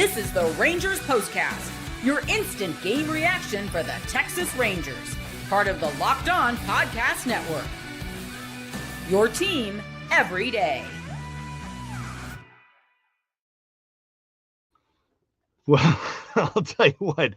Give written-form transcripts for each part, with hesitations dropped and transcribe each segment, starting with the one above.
This is the Rangers Postcast, your instant game reaction for the Texas Rangers, part of the Locked On Podcast Network. Your team every day. Well, I'll tell you what,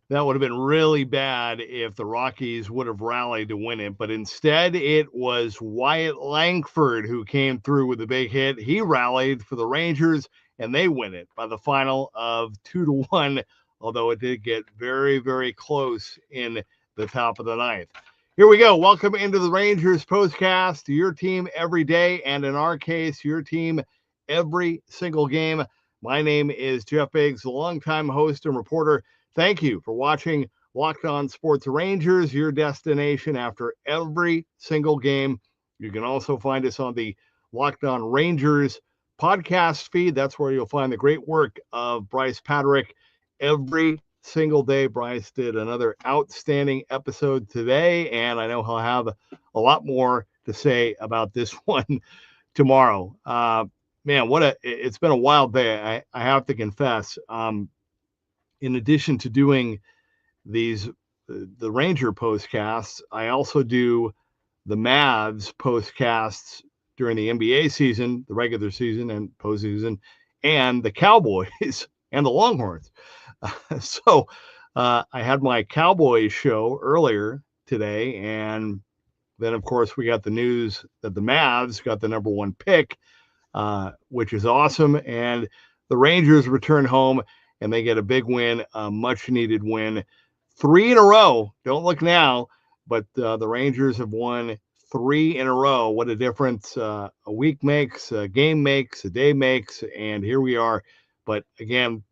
that would have been really bad if the Rockies would have rallied to win it. But instead, it was Wyatt Langford who came through with a big hit. He rallied for the Rangers, and they win it by the final of 2-1, although it did get very, very close in the top of the ninth. Here we go. Welcome into the Rangers Postcast, your team every day, and in our case, your team every single game. My name is Jeff Biggs, the longtime host and reporter. Thank you for watching Locked On Sports Rangers, your destination after every single game. You can also find us on the Locked On Rangers podcast feed. That's where you'll find the great work of Bryce Patrick every single day. Bryce did another outstanding episode today, and I know he'll have a lot more to say about this one tomorrow. Man, it's been a wild day. I have to confess. In addition to doing the Ranger postcasts, I also do the Mavs postcasts during the NBA season, the regular season and postseason, and the Cowboys and the Longhorns. So I had my Cowboys show earlier today, and then, of course, we got the news that the Mavs got the number one pick, which is awesome, and the Rangers return home, and they get a big win, a much-needed win. 3 in a row. Don't look now, but the Rangers have won 3 in a row. What a difference a week makes, a game makes, a day makes, and here we are. But again,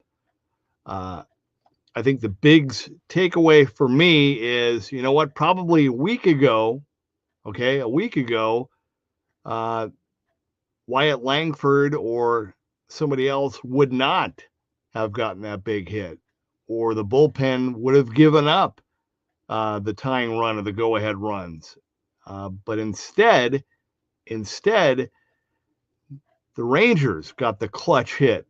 I think the big takeaway for me is, you know what, probably a week ago, Wyatt Langford or somebody else would not have gotten that big hit, or the bullpen would have given up the tying run of the go-ahead runs. But instead, the Rangers got the clutch hit,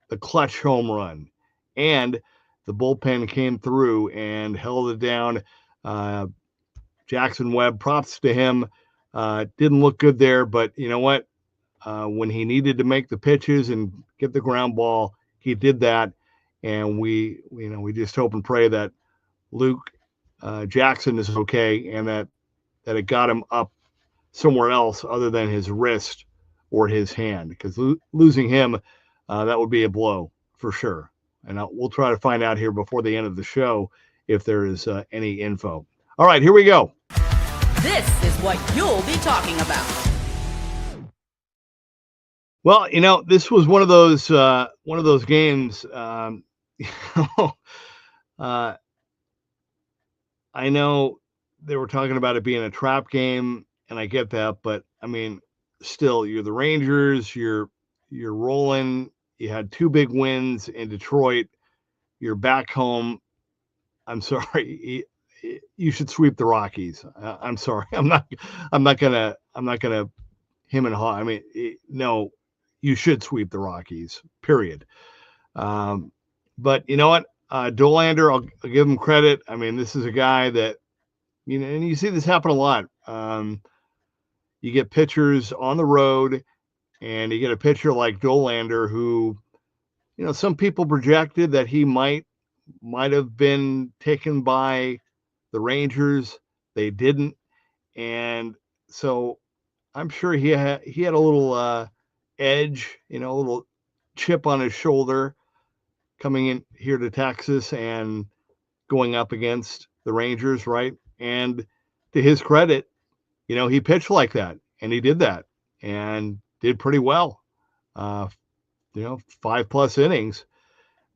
the clutch home run, and the bullpen came through and held it down. Jackson Webb, props to him. Didn't look good there, but you know what? When he needed to make the pitches and get the ground ball, he did that. And we just hope and pray that Luke Jackson is okay, and that it got him up somewhere else other than his wrist or his hand, because losing him, that would be a blow for sure. And we'll try to find out here before the end of the show if there is any info. All right, here we go. This is what you'll be talking about. Well, this was one of those games. I know they were talking about it being a trap game, and I get that, but I mean, still, you're the Rangers. You're rolling. You had 2 big wins in Detroit. You're back home. I'm sorry. You should sweep the Rockies. I'm sorry. I'm not gonna him and haw. I mean, no, you should sweep the Rockies, period. But you know what? Dolander, I'll give him credit. I mean, this is a guy that, and you see this happen a lot. You get pitchers on the road, and you get a pitcher like Dolander who, some people projected that he might have been taken by the Rangers. They didn't. And so I'm sure he had a little edge, a little chip on his shoulder coming in here to Texas and going up against the Rangers, right? And to his credit, he pitched like that, and he did that and did pretty well. 5+ innings.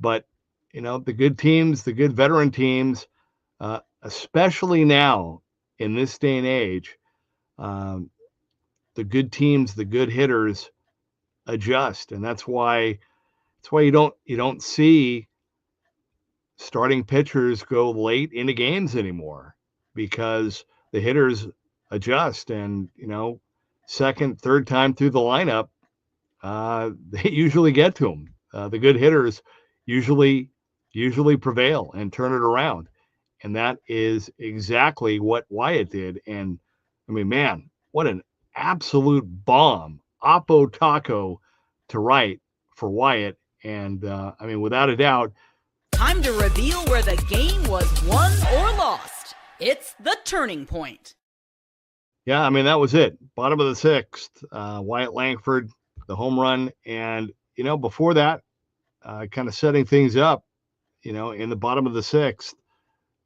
But, the good teams, the good veteran teams, especially now in this day and age, the good teams, the good hitters adjust. And that's why you don't see starting pitchers go late into games anymore, because the hitters adjust, and second, third time through the lineup, they usually get to them. the good hitters usually prevail and turn it around. And that is exactly what Wyatt did. And I mean, man, what an absolute bomb. Oppo Taco to right for Wyatt. And I mean, without a doubt. Time to reveal where the game was won or lost. It's the turning point. Yeah, I mean, that was it. Bottom of the sixth, Wyatt Langford, the home run. And, before that, kind of setting things up, in the bottom of the sixth,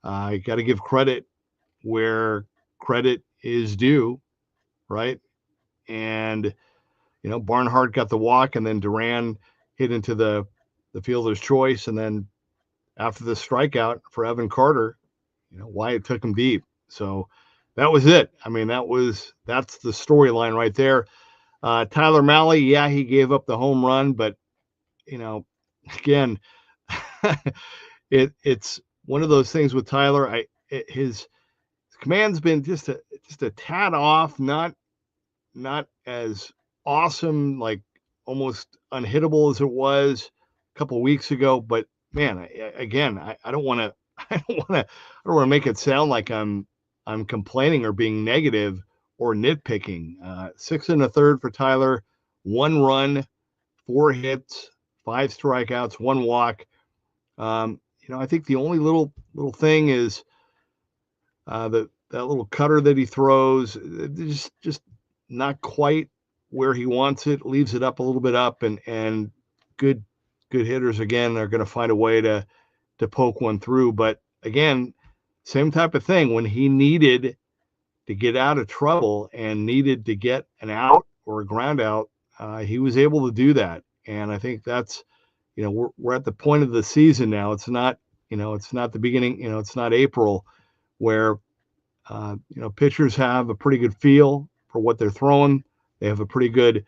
you got to give credit where credit is due, right? And, Barnhart got the walk, and then Duran hit into the fielder's choice. And then after the strikeout for Evan Carter, Wyatt took him deep. So that was it. I mean, that's the storyline right there. Tyler Mahle, yeah, he gave up the home run, but again, it's one of those things with Tyler. His command's been just a tad off, not as awesome, like almost unhittable as it was a couple of weeks ago. But man, I don't want to make it sound like I'm complaining or being negative or nitpicking. 6 1/3 for Tyler, 1 run, 4 hits, 5 strikeouts, 1 walk. I think the only little thing is that little cutter that he throws, just not quite where he wants it. Leaves it up a little bit up, and good hitters again are going to find a way to poke one through. But again, same type of thing. When he needed to get out of trouble and needed to get an out or a ground out, he was able to do that. And I think that's, we're at the point of the season now. It's not the beginning, it's not April where, pitchers have a pretty good feel for what they're throwing. They have a pretty good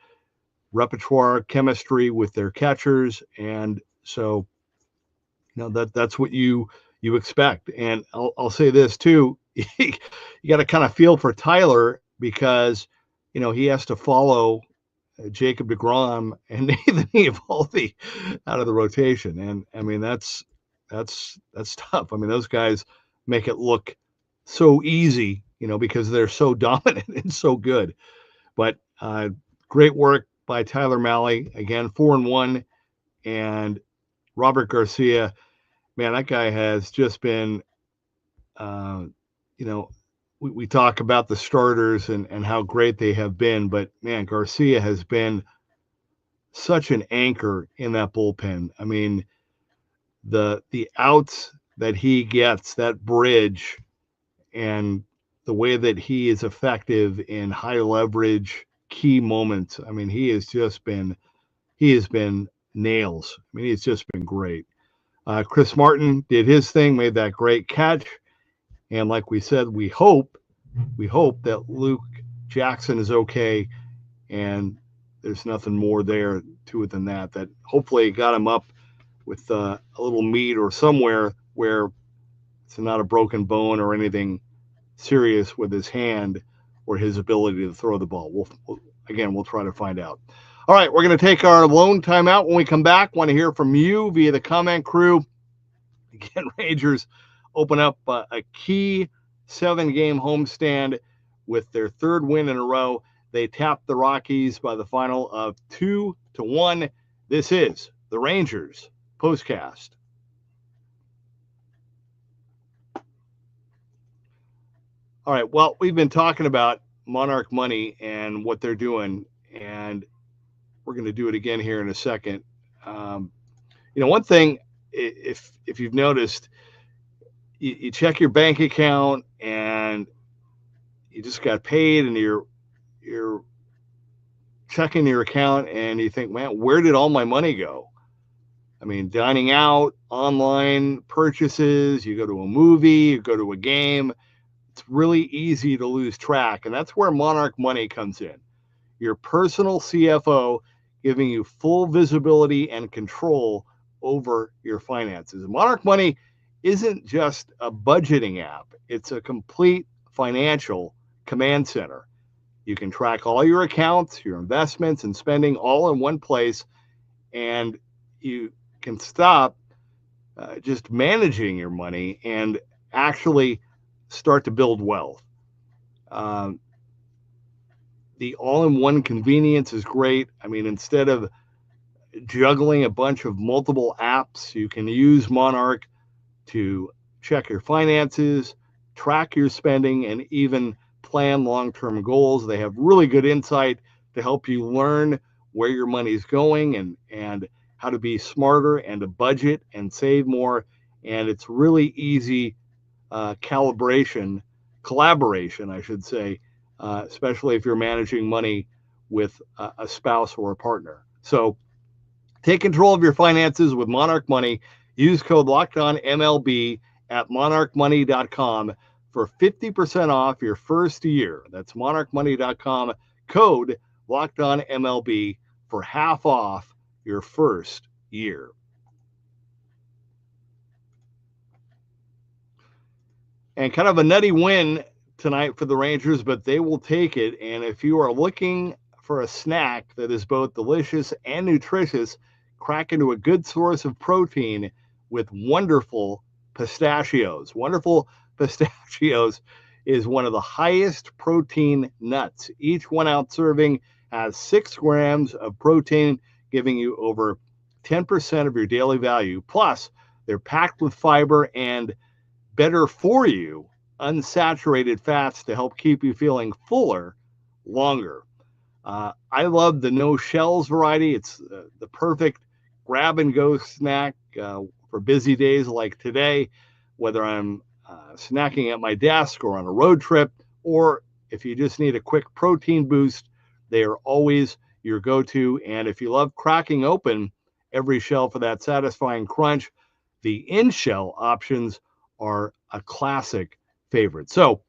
repertoire chemistry with their catchers. And so, that's what you expect. And I'll say this too. You got to kind of feel for Tyler because, he has to follow Jacob deGrom and Nathan Eovaldi out of the rotation. And I mean, that's tough. I mean, those guys make it look so easy, because they're so dominant and so good. But great work by Tyler Mahle. Again, 4-1. And Robert Garcia, man, that guy has just been, we talk about the starters and how great they have been, but man, Garcia has been such an anchor in that bullpen. I mean, the outs that he gets, that bridge, and the way that he is effective in high leverage key moments. I mean, he has been nails. I mean, he's just been great. Chris Martin did his thing, made that great catch. And like we said, we hope that Luke Jackson is okay, and there's nothing more there to it than that. That hopefully got him up with a little meat or somewhere where it's not a broken bone or anything serious with his hand or his ability to throw the ball. We'll try to find out. All right, we're going to take our lone timeout. When we come back, want to hear from you via the comment crew. Again, Rangers open up a key 7-game homestand with their 3rd win in a row. They tapped the Rockies by the final of 2-1. This is the Rangers Postcast. All right, well, we've been talking about Monarch Money and what they're doing, and we're going to do it again here in a second. One thing, if you've noticed, you check your bank account and you just got paid, and you're checking your account and you think, man, where did all my money go? I mean, dining out, online purchases, you go to a movie, you go to a game. It's really easy to lose track. And that's where Monarch Money comes in. Your personal CFO giving you full visibility and control over your finances. Monarch Money isn't just a budgeting app. It's a complete financial command center. You can track all your accounts, your investments, and spending all in one place. And you can stop just managing your money and actually start to build wealth. Um, the all-in-one convenience is great. I mean, instead of juggling a bunch of multiple apps, you can use Monarch to check your finances, track your spending, and even plan long-term goals. They have really good insight to help you learn where your money's going and how to be smarter and to budget and save more. And it's really easy collaboration, I should say, especially if you're managing money with a spouse or a partner. So take control of your finances with Monarch Money. Use code LOCKEDONMLB at monarchmoney.com for 50% off your first year. That's monarchmoney.com, code LOCKEDONMLB for half off your first year. And kind of a nutty win tonight for the Rangers, but they will take it. And if you are looking for a snack that is both delicious and nutritious, crack into a good source of protein with Wonderful Pistachios. Wonderful Pistachios is one of the highest protein nuts. Each 1 ounce serving has 6 grams of protein, giving you over 10% of your daily value. Plus, they're packed with fiber and better for you unsaturated fats to help keep you feeling fuller longer. I love the no shells variety. It's the perfect grab and go snack for busy days like today, whether I'm snacking at my desk or on a road trip, or if you just need a quick protein boost, they are always your go-to. And if you love cracking open every shell for that satisfying crunch, the in-shell options are a classic favorite. So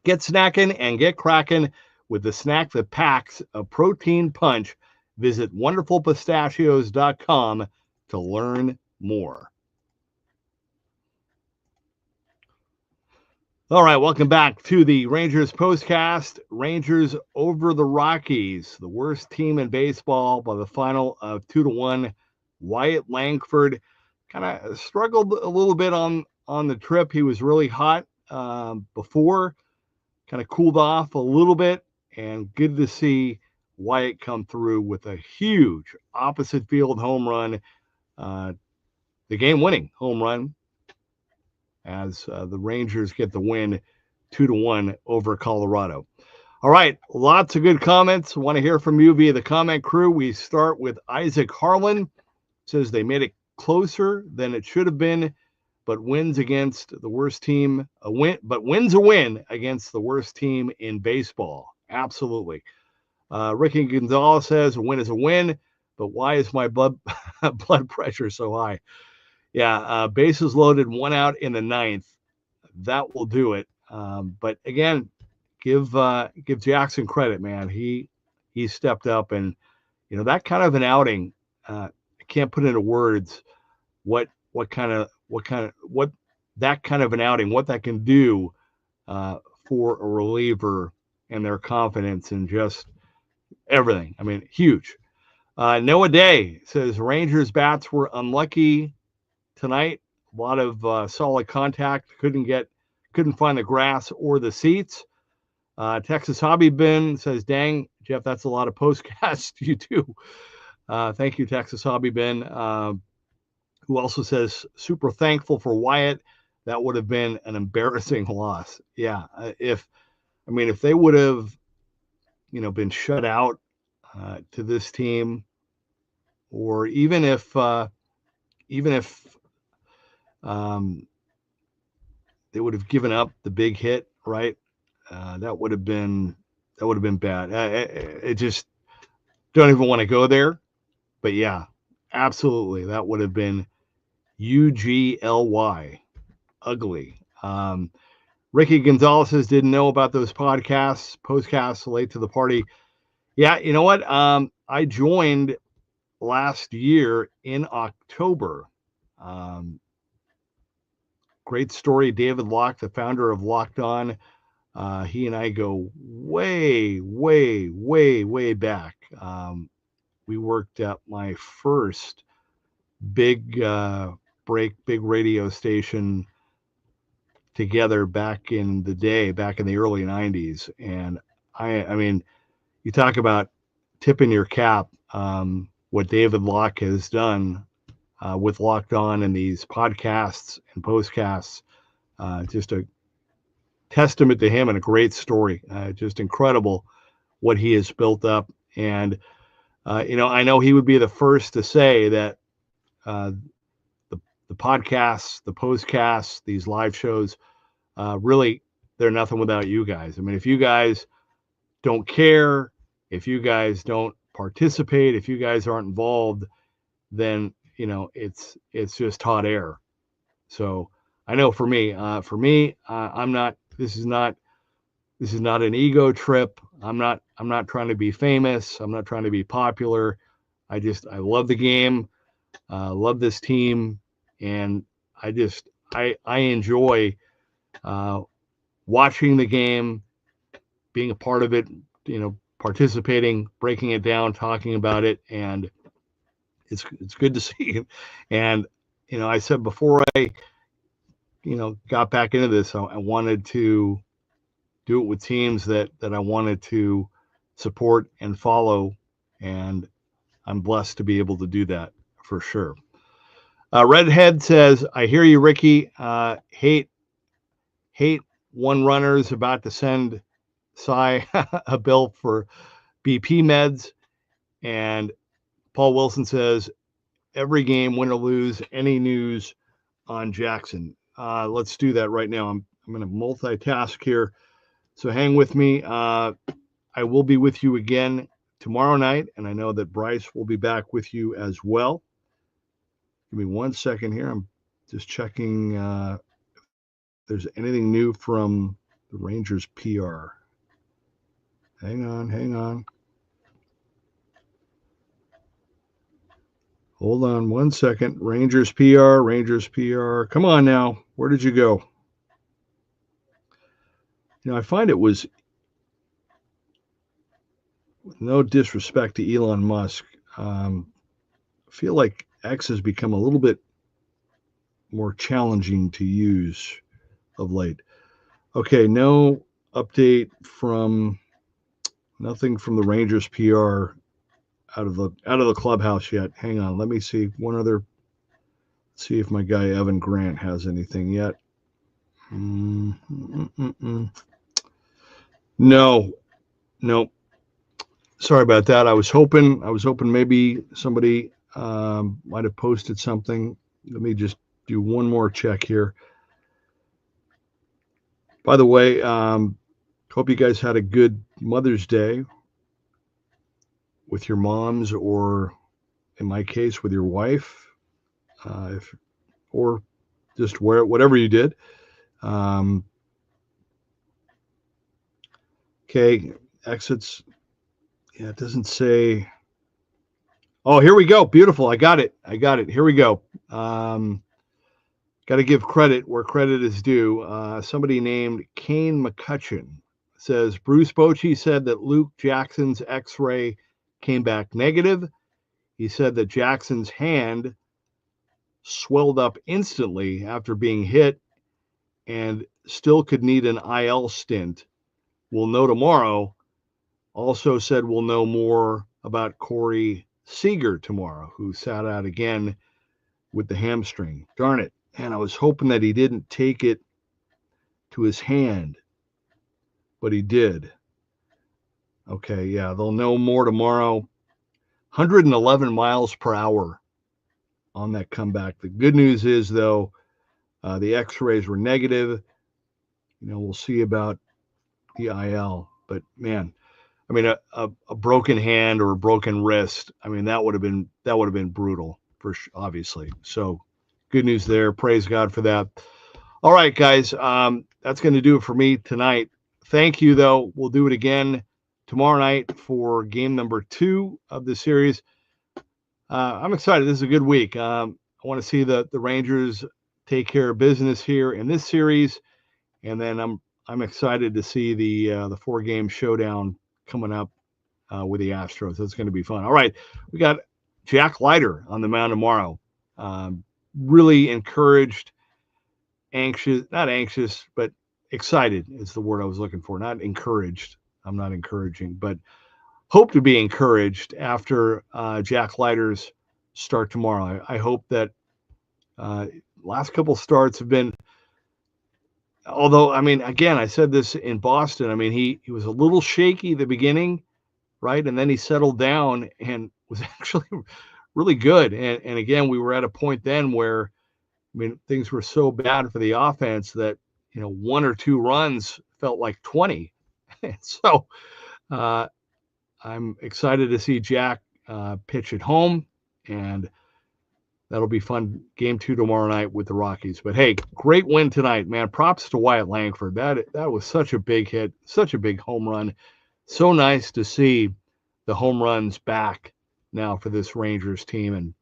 get snacking and get cracking with the snack that packs a protein punch. Visit wonderfulpistachios.com to learn more. All right, welcome back to the Rangers Postcast. Rangers over the Rockies, the worst team in baseball, by the final of 2-1. Wyatt Langford kind of struggled a little bit on the trip. He was really hot before, kind of cooled off a little bit, and good to see Wyatt come through with a huge opposite field home run, the game-winning home run, as the Rangers get the win 2-1 over Colorado. All right, lots of good comments. Want to hear from you via the comment crew. We start with Isaac Harlan. Says they made it closer than it should have been, but wins against the worst team wins a win against the worst team in baseball. Absolutely. Ricky Gonzalez says a win is a win, but why is my blood pressure so high? Yeah, bases loaded, 1 out in the 9th. That will do it. But again, give Jackson credit, man. He stepped up, and that kind of an outing. I can't put into words what that kind of an outing, what that can do for a reliever and their confidence and just everything. I mean, huge. Noah Day says Rangers bats were unlucky tonight. A lot of solid contact. Couldn't find the grass or the seats. Texas Hobby Bin says, dang, Jeff, that's a lot of postcasts you do. Thank you, Texas Hobby Bin. Who also says, super thankful for Wyatt. That would have been an embarrassing loss. Yeah. If they would have, been shut out to this team, or even if they would have given up the big hit, right? That would have been bad. It just don't even want to go there. But yeah, absolutely, that would have been UGLY, ugly. Ricky Gonzalez says didn't know about those postcasts late to the party. Yeah, you know what? I joined last year in October. Great story. David Locke, the founder of Locked On. He and I go way, way, way, way back. We worked at my first big big radio station together back in the day, back in the early 90s. And I mean, you talk about tipping your cap, what David Locke has done with Locked On and these podcasts and postcasts. Just a testament to him and a great story. Just incredible what he has built up. And, I know he would be the first to say that the podcasts, the postcasts, these live shows, really, they're nothing without you guys. I mean, if you guys don't care, if you guys don't participate, if you guys aren't involved, then, it's just hot air. So I know for me, I'm not, this is not an ego trip. I'm not trying to be famous. I'm not trying to be popular. I love the game. Love this team. And I enjoy watching the game, being a part of it, participating, breaking it down, talking about it. And it's good to see. And, I said before I, got back into this, I wanted to do it with teams that I wanted to support and follow. And I'm blessed to be able to do that for sure. Redhead says, I hear you, Ricky. Hate one runner's about to send Cy a bill for BP meds. And Paul Wilson says, every game, win or lose, any news on Jackson. Let's do that right now. I'm going to multitask here. So hang with me. I will be with you again tomorrow night, and I know that Bryce will be back with you as well. Give me 1 second here. I'm just checking if there's anything new from the Rangers PR. Hang on. Hold on 1 second. Rangers PR. Come on now. Where did you go? I find it was, with no disrespect to Elon Musk, I feel like X has become a little bit more challenging to use of late. Okay, no update nothing from the Rangers PR out of the clubhouse yet. Hang on, let me see see if my guy Evan Grant has anything yet. No. Sorry about that. I was hoping maybe somebody might have posted something. Let me just do one more check here. By the way, hope you guys had a good Mother's Day with your moms, or in my case, with your wife, or just whatever you did. Okay, exits. Yeah, it doesn't say. Oh, here we go. Beautiful. I got it. Here we go. Got to give credit where credit is due. Somebody named Kane McCutcheon says, Bruce Bochy said that Luke Jackson's x-ray came back negative. He said that Jackson's hand swelled up instantly after being hit and still could need an IL stint. We'll know tomorrow. Also said we'll know more about Corey Seager tomorrow, who sat out again with the hamstring. Darn it. And I was hoping that he didn't take it to his hand, but he did. Okay, yeah, they'll know more tomorrow. 111 miles per hour on that comeback. The good news is, though, the x-rays were negative. We'll see about the IL. But, man, I mean, a broken hand or a broken wrist, I mean, that would have been brutal, obviously. So, good news there. Praise God for that. All right, guys, that's going to do it for me tonight. Thank you, though. We'll do it again tomorrow night for game number 2 of the series. I'm excited. This is a good week. I want to see the Rangers take care of business here in this series, and then I'm excited to see the 4-game showdown coming up with the Astros. That's going to be fun. All right, we got Jack Leiter on the mound tomorrow. Really encouraged, not anxious, but excited is the word I was looking for. Not encouraged. I'm not encouraging, but hope to be encouraged after Jack Leiter's start tomorrow. I hope that last couple starts have been, although, I mean, again, I said this in Boston. I mean, he was a little shaky at the beginning, right? And then he settled down and was actually really good. And again, we were at a point then where, I mean, things were so bad for the offense that, you know, 1 or 2 runs felt like 20. So I'm excited to see Jack pitch at home, and that'll be fun. Game 2 tomorrow night with the Rockies. But hey, great win tonight, man. Props to Wyatt Langford. That was such a big hit, such a big home run. So nice to see the home runs back now for this Rangers team, and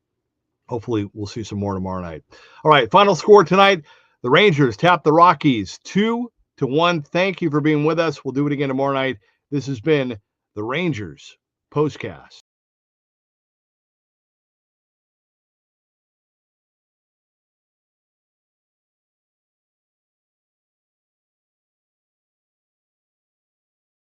hopefully we'll see some more tomorrow night. All right, final score tonight. The Rangers tap the Rockies 2-1. Thank you for being with us. We'll do it again tomorrow night. This has been the Rangers Postcast.